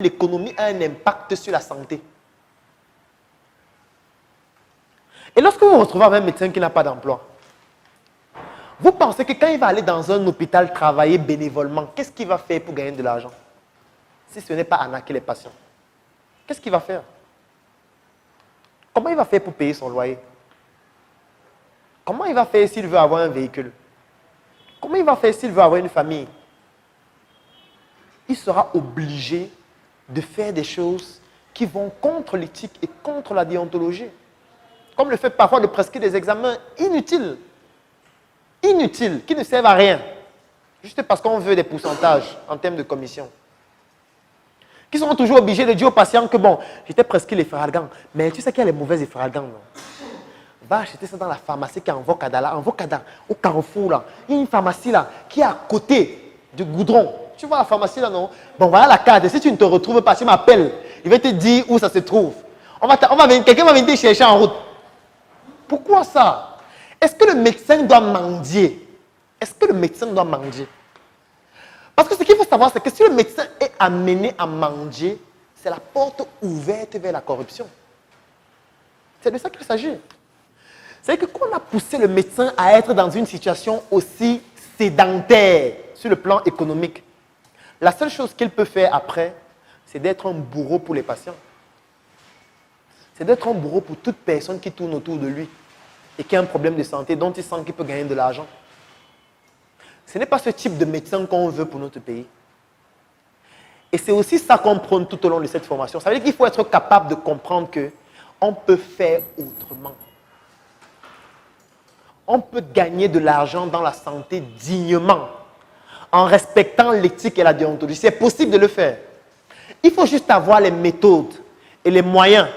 l'économie a un impact sur la santé. Et lorsque vous vous retrouvez avec un médecin qui n'a pas d'emploi, vous pensez que quand il va aller dans un hôpital travailler bénévolement, qu'est-ce qu'il va faire pour gagner de l'argent? Si ce n'est pas arnaquer les patients. Qu'est-ce qu'il va faire? Comment il va faire pour payer son loyer? Comment il va faire s'il veut avoir un véhicule? Comment il va faire s'il veut avoir une famille? Il sera obligé de faire des choses qui vont contre l'éthique et contre la déontologie. Comme le fait parfois de prescrire des examens inutiles. Inutiles, qui ne servent à rien. Juste parce qu'on veut des pourcentages en termes de commission. Qui seront toujours obligés de dire aux patients que bon, je t'ai prescrit les Feralgan, mais tu sais qu'il y a les mauvaises Feralgan, non? Va acheter ça dans la pharmacie qui est en Vocada, là, au Carrefour, là. Il y a une pharmacie là, qui est à côté du goudron. Tu vois la pharmacie là, non? Bon, voilà la carte. Et si tu ne te retrouves pas, tu m'appelles. Il va te dire où ça se trouve. Quelqu'un va venir te chercher en route. Pourquoi ça? Est-ce que le médecin doit mendier? Est-ce que le médecin doit mendier? Parce que ce qu'il faut savoir, c'est que si le médecin est amené à mendier, c'est la porte ouverte vers la corruption. C'est de ça qu'il s'agit. C'est que quand on a poussé le médecin à être dans une situation aussi sédentaire sur le plan économique, la seule chose qu'il peut faire après, c'est d'être un bourreau pour les patients. C'est d'être un bourreau pour toute personne qui tourne autour de lui et qui a un problème de santé dont il sent qu'il peut gagner de l'argent. Ce n'est pas ce type de médecin qu'on veut pour notre pays. Et c'est aussi ça qu'on prône tout au long de cette formation. Ça veut dire qu'il faut être capable de comprendre qu'on peut faire autrement. On peut gagner de l'argent dans la santé dignement, en respectant l'éthique et la déontologie. C'est possible de le faire. Il faut juste avoir les méthodes et les moyens,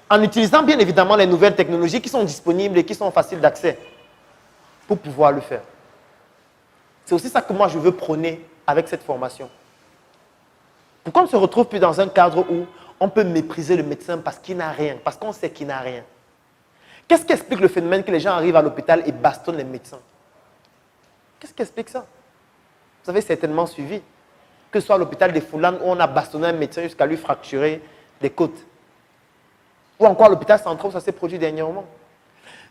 en utilisant bien évidemment les nouvelles technologies qui sont disponibles et qui sont faciles d'accès, pour pouvoir le faire. C'est aussi ça que moi je veux prôner avec cette formation. Pour qu'on ne se retrouve plus dans un cadre où on peut mépriser le médecin parce qu'il n'a rien, parce qu'on sait qu'il n'a rien. Qu'est-ce qui explique le phénomène que les gens arrivent à l'hôpital et bastonnent les médecins? Qu'est-ce qui explique ça? Vous avez certainement suivi, que ce soit à l'hôpital des Foulanes où on a bastonné un médecin jusqu'à lui fracturer des côtes. Ou encore à l'hôpital central où ça s'est produit dernièrement.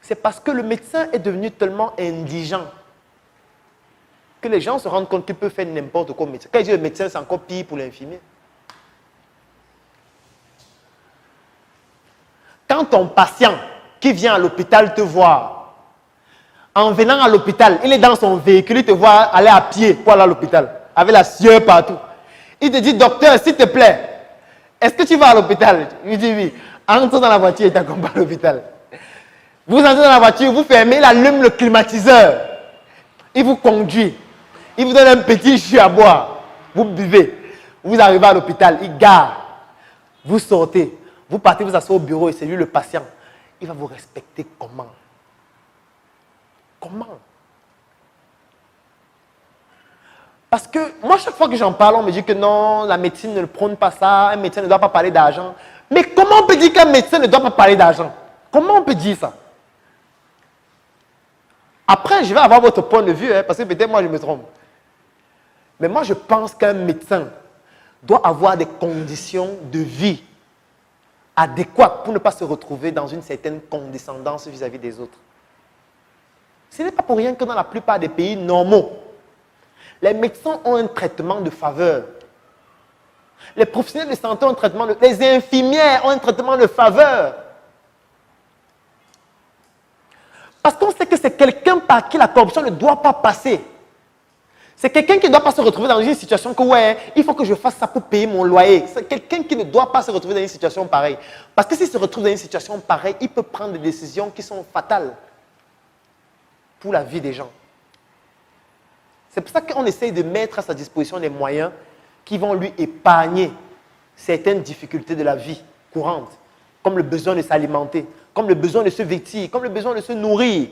C'est parce que le médecin est devenu tellement indigent que les gens se rendent compte qu'il peut faire n'importe quoi au médecin. Quand il dit le médecin, c'est encore pire pour l'infirmier. Quand ton patient qui vient à l'hôpital te voir, en venant à l'hôpital, il est dans son véhicule, il te voit aller à pied pour aller à l'hôpital, avec la sueur partout. Il te dit, docteur, s'il te plaît, est-ce que tu vas à l'hôpital? Il dit oui. Entre dans la voiture et t'accompagne à l'hôpital. Vous entrez dans la voiture, vous fermez, il allume le climatiseur. Il vous conduit. Il vous donne un petit jus à boire. Vous buvez. Vous arrivez à l'hôpital, il gare. Vous sortez. Vous partez vous asseoir au bureau et c'est lui le patient. Il va vous respecter comment? Comment? Parce que moi, chaque fois que j'en parle, on me dit que non, la médecine ne prône pas ça, un médecin ne doit pas parler d'argent. Mais comment on peut dire qu'un médecin ne doit pas parler d'argent? Comment on peut dire ça? Après, je vais avoir votre point de vue, parce que peut-être moi je me trompe. Mais moi, je pense qu'un médecin doit avoir des conditions de vie adéquates pour ne pas se retrouver dans une certaine condescendance vis-à-vis des autres. Ce n'est pas pour rien que dans la plupart des pays normaux, les médecins ont un traitement de faveur. Les professionnels de santé ont un traitement de... Les infirmières ont un traitement de faveur. Parce qu'on sait que c'est quelqu'un par qui la corruption ne doit pas passer. C'est quelqu'un qui ne doit pas se retrouver dans une situation que, ouais, il faut que je fasse ça pour payer mon loyer. C'est quelqu'un qui ne doit pas se retrouver dans une situation pareille. Parce que s'il se retrouve dans une situation pareille, il peut prendre des décisions qui sont fatales pour la vie des gens. C'est pour ça qu'on essaye de mettre à sa disposition des moyens qui vont lui épargner certaines difficultés de la vie courante, comme le besoin de s'alimenter, comme le besoin de se vêtir, comme le besoin de se nourrir.